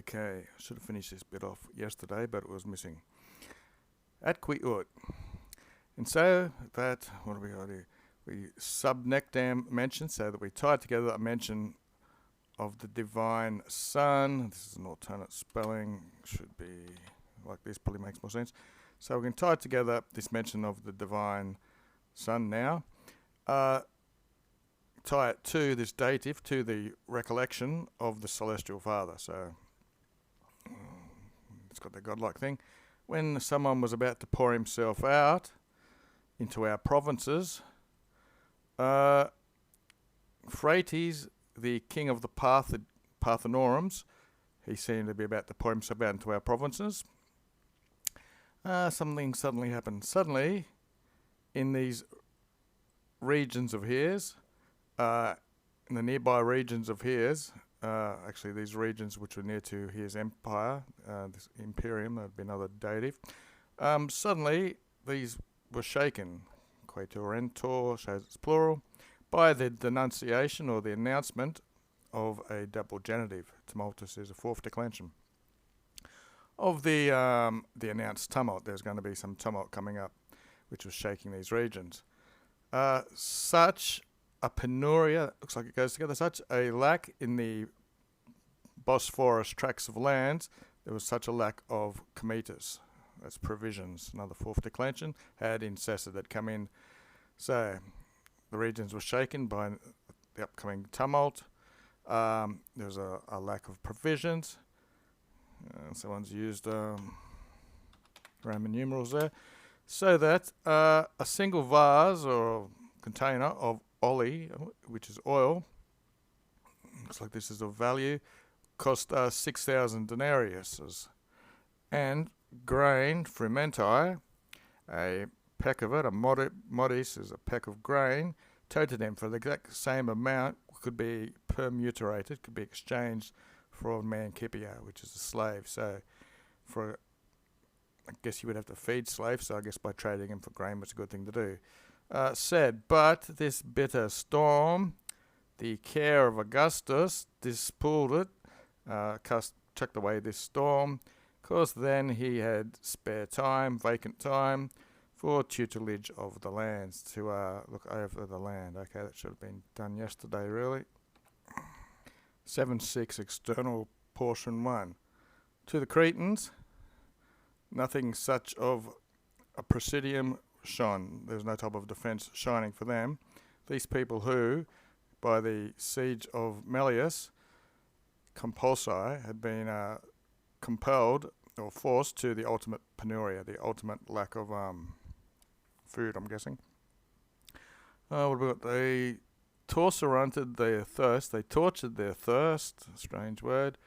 Okay, I should have finished this bit off yesterday, but it was missing. At qui ut. And so that, what do we got here? We subnectam mention, so that we tie together a mention of the divine Son. This is an alternate spelling, should be like this, probably makes more sense. So we can tie together this mention of the divine Son now. Tie it to this dative, to the recollection of the celestial Father. So it's got the godlike thing. When someone was about to pour himself out into our provinces, Phrates, the king of the Parthenorians, he seemed to be about to pour himself out into our provinces. Something suddenly happened. Suddenly, in these regions of his, in the nearby regions of his, actually these regions which were near to his empire, this imperium, that would be another dative, suddenly these were shaken, quatuorentor shows it's plural, by the denunciation or the announcement of a double genitive. Tumultus is a fourth declension. Of the announced tumult, there's going to be some tumult coming up, which was shaking these regions. Such a penuria, looks like it goes together, such a lack in the Bosphorus tracts of lands, there was such a lack of comitas, that's provisions, another fourth declension, had incessant that come in. So the regions were shaken by the upcoming tumult. There was a lack of provisions. Someone's used Roman numerals there. So that a single vase or container of oli, which is oil, looks like this is of value, cost 6,000 denariuses. And grain, frumenti, a peck of it, a modis is a peck of grain, totem for the exact same amount, could be permuterated, could be exchanged for a mancipia, which is a slave. So I guess you would have to feed slaves, so I guess by trading him for grain was a good thing to do. Said, but this bitter storm, the care of Augustus dispooled it, chucked away this storm, because then he had spare time, vacant time, for tutelage of the lands, to look over the land. Okay, that should have been done yesterday, really. 7.6, external portion 1. To the Cretans, nothing such of a presidium shone. There's no type of defence shining for them. These people who, by the siege of Melius, compulsi, had been compelled or forced to the ultimate penuria, the ultimate lack of food, I'm guessing. What have we got? They tortured their thirst. They tortured their thirst, strange word,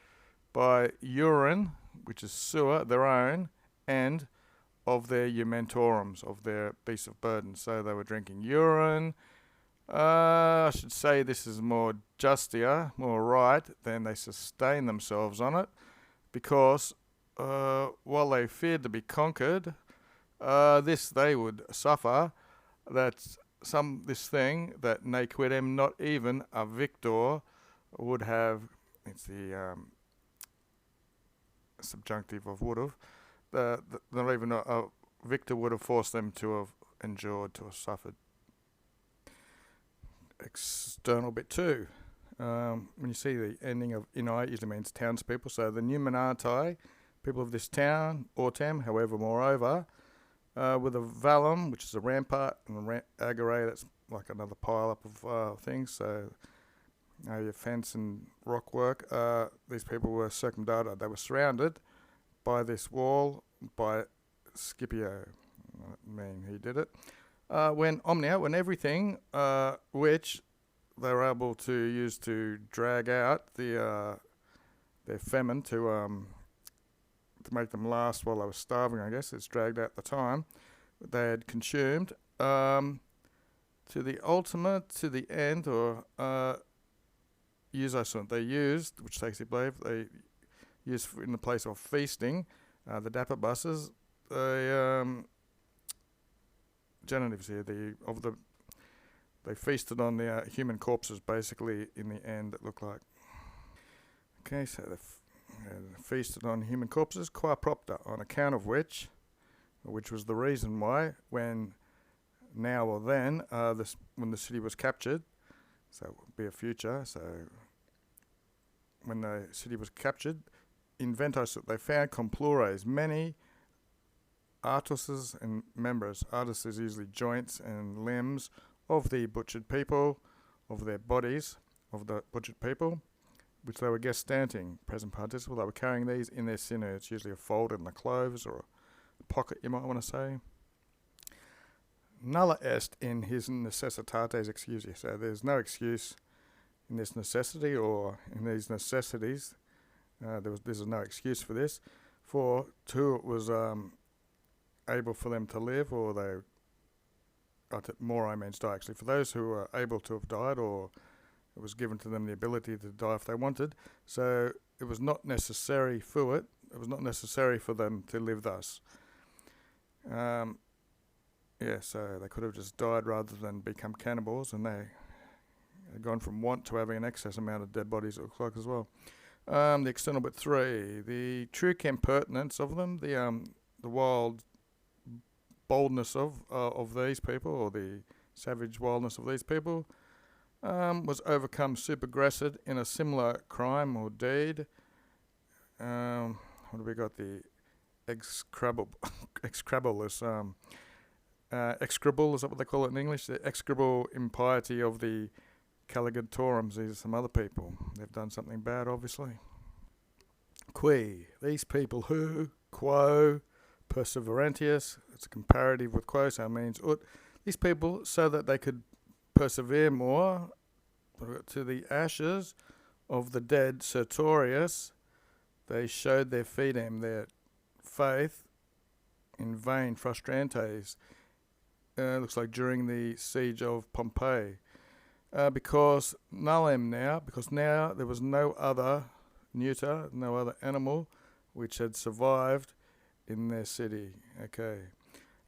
by urine, which is sewer, their own, and of their eumentorums, of their beasts of burden. So they were drinking urine. I should say this is more justia, more right, than they sustain themselves on it, because while they feared to be conquered, this they would suffer, that this thing that ne quidem, not even a victor would have, it's the subjunctive of would have, not even a victor would have forced them to have endured, to have suffered. External bit 2. When you see the ending of inai, it usually means townspeople. So the numinati, people of this town, autem, however, moreover, with a vallum, which is a rampart, and a agere, that's like another pile up of things. So your fence and rock work. These people were circumdated. They were surrounded by this wall by Scipio. I mean, he did it. When everything which they were able to use to drag out their famine to make them last while they were starving, I guess it's dragged out the time they had consumed, to the ultimate, to the end, or usasunt they used, which takes the belief they used in the place of feasting, the dapper buses, the genitives here, they feasted on the human corpses, basically, in the end, it looked like. Okay, so feasted on human corpses, qua propter, on account of which was the reason why, when now or then, when the city was captured, so it would be a future, so when the city was captured, inventos that they found complures, many artuses and members. Artus is usually joints and limbs of the butchered people, of their bodies, of the butchered people, which they were gestanting, present participle. They were carrying these in their sinner. It's usually a fold in the clothes or a pocket, you might want to say. Nulla est in his necessitates excusia. So there's no excuse in this necessity or in these necessities. There's no excuse for this. For two, it was able for them to live, or more means die actually. For those who were able to have died, or it was given to them the ability to die if they wanted. So it was not necessary for it. It was not necessary for them to live thus. So they could have just died rather than become cannibals, and they had gone from want to having an excess amount of dead bodies, it looks like, as well. The external bit 3, the true impertinence of them, the wild boldness of these people, or the savage wildness of these people, was overcome supergressed in a similar crime or deed. What have we got? The execrable is that what they call it in English? The execrable impiety of the Caligatorums. These are some other people. They've done something bad, obviously. Qui, these people who, quo, perseverantius, it's a comparative with quo, so it means ut. These people, so that they could persevere more, to the ashes of the dead Sertorius, they showed their fidem, their faith, in vain frustrantes. Looks like during the siege of Pompeii. Because now there was no other neuter, no other animal which had survived in their city. Okay.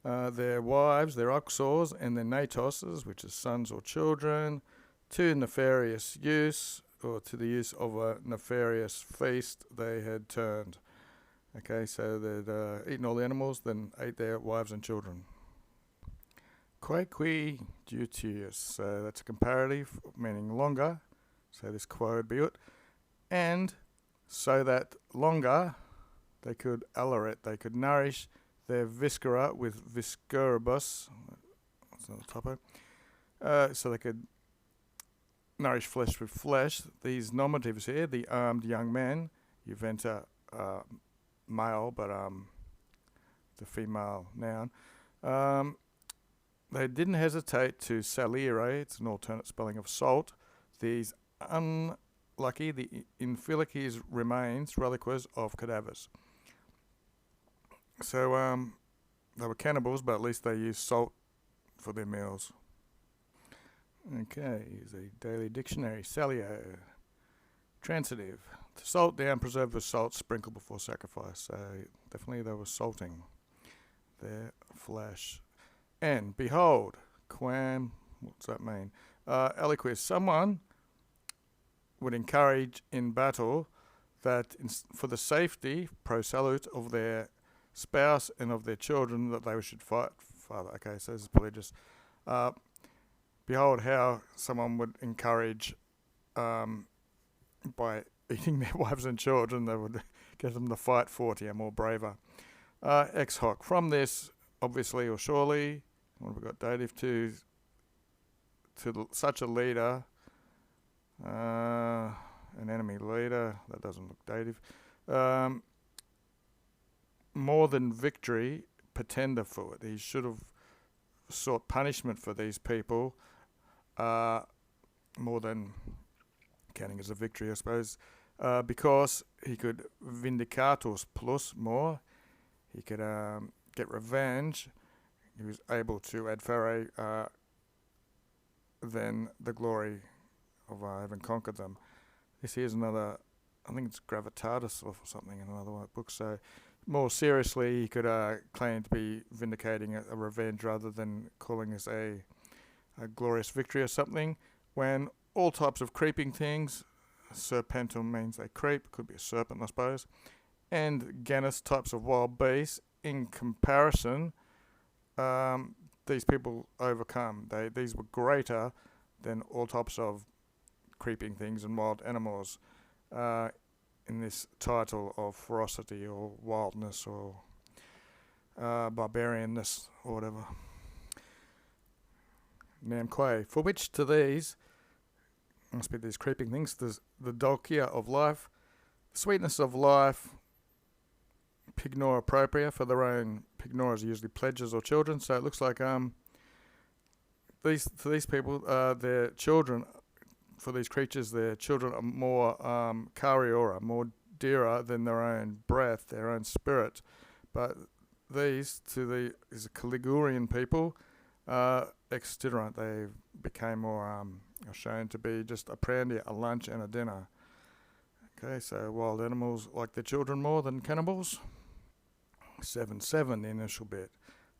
Their wives, their oxors, and their natoses, which is sons or children, to nefarious use, or to the use of a nefarious feast, they had turned. Okay, so they'd eaten all the animals, then ate their wives and children. Quaequi dutius, so that's a comparative, meaning longer, so this quo would be ut, and so that longer they could alarate, they could nourish their viscera with visceribus, that's another topo, so they could nourish flesh with flesh. These nominatives here, the armed young men, juventa male, but the female noun, they didn't hesitate to salire, it's an alternate spelling of salt, these unlucky, the infelices remains, reliquas of cadavers. So they were cannibals, but at least they used salt for their meals. Okay, here's a daily dictionary. Salio, transitive. To salt down, preserved with salt, sprinkled before sacrifice. So definitely they were salting their flesh. And behold, quam, what's that mean? Aliquis, someone would encourage in battle that for the safety, pro salute, of their spouse and of their children, that they should fight father. Okay, so this is probably just, behold how someone would encourage, by eating their wives and children, they would get them to fight 40 and more braver. Ex hoc, from this, obviously or surely, what have we got? Dative to such a leader, an enemy leader, that doesn't look dative. More than victory, pretender for it. He should have sought punishment for these people, more than counting as a victory, I suppose, because he could vindicatus plus more. He could get revenge. He was able to adfere than the glory of having conquered them. This here's another, I think it's gravitatus or something in another book. So more seriously, he could claim to be vindicating a revenge rather than calling this a glorious victory or something, when all types of creeping things serpentum means they creep, could be a serpent, I suppose, and genus, types of wild beasts. In comparison, these people overcome. These were greater than all types of creeping things and wild animals in this title of ferocity or wildness or barbarianness or whatever. Namque, for which to these must be these creeping things, there's the dulcia of life, sweetness of life, pignora propria, for their own pignoras are usually pledges or children, so it looks like these people, their children, for these creatures, their children are more cariora, more dearer than their own breath, their own spirit. But these, to these Caligurian people, extiderant, they became more are shown to be just a prandial, a lunch and a dinner. Okay, so wild animals like their children more than cannibals. 7.7, the initial bit.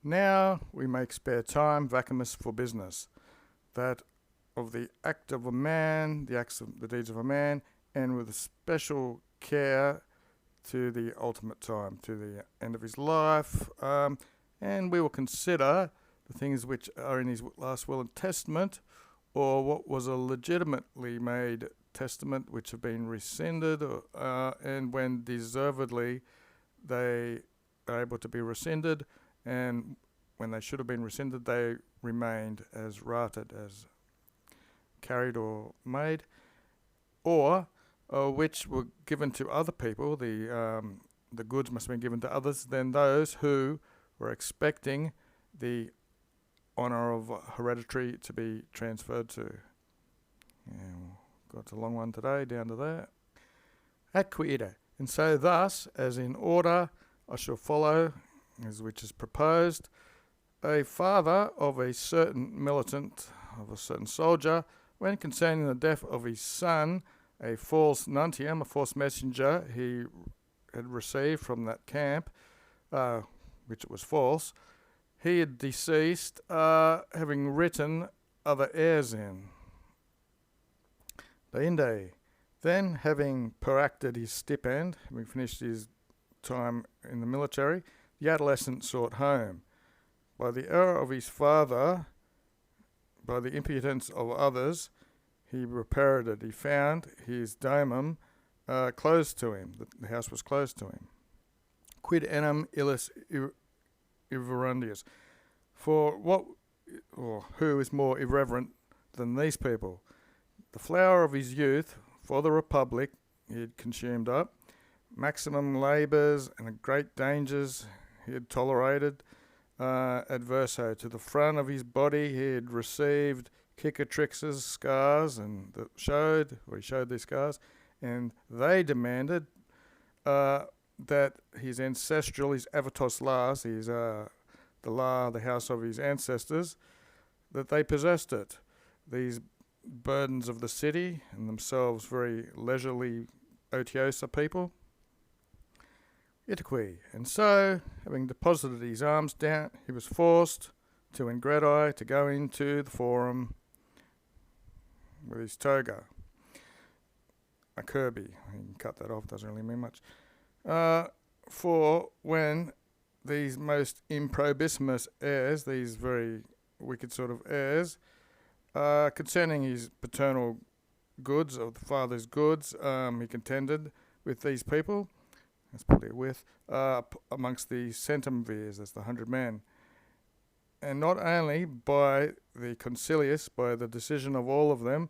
Now we make spare time, vacuous for business. That of the act of a man, the deeds of a man, and with a special care to the ultimate time, to the end of his life. And we will consider the things which are in his last will and testament, or what was a legitimately made testament which have been rescinded, and when deservedly they are able to be rescinded, and when they should have been rescinded, they remained as rated, as carried or made, or which were given to other people. The goods must have been given to others than those who were expecting the honour of hereditary to be transferred to. Yeah, got a long one today, down to there. At quiida. And so thus, as in order, I shall follow, as which is proposed, a father of a certain militant, of a certain soldier, when concerning the death of his son, a false nuntium, a false messenger he had received from that camp, which it was false, he had deceased, having written other heirs in. Deinde. Then, having peracted his stipend, having finished his time in the military, the adolescent sought home. By the error of his father, by the impudence of others, he repaired it. He found his domum closed to him. The house was closed to him. Quid enim illis irreverendius. For what, or who is more irreverent than these people? The flower of his youth, for the republic, he had consumed up. Maximum labours and great dangers he had tolerated. Adverso, to the front of his body he had received cicatrixes, scars, and he showed these scars, and they demanded that his ancestral, his avatos las, the house of his ancestors, that they possessed it. These burdens of the city, and themselves very leisurely otiosa people. Itaque. And so, having deposited his arms down, he was forced to ingredi, to go into the forum with his toga. A Kirby. You can cut that off, doesn't really mean much. For when these most improbissimus heirs, these very wicked sort of heirs, concerning his paternal goods, or the father's goods, he contended with these people, let's put it with, amongst the centumvirs, that's the 100 men. And not only by the concilius, by the decision of all of them,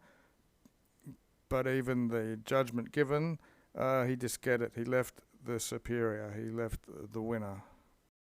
but even the judgment given, he disceded, he left the superior, he left the winner.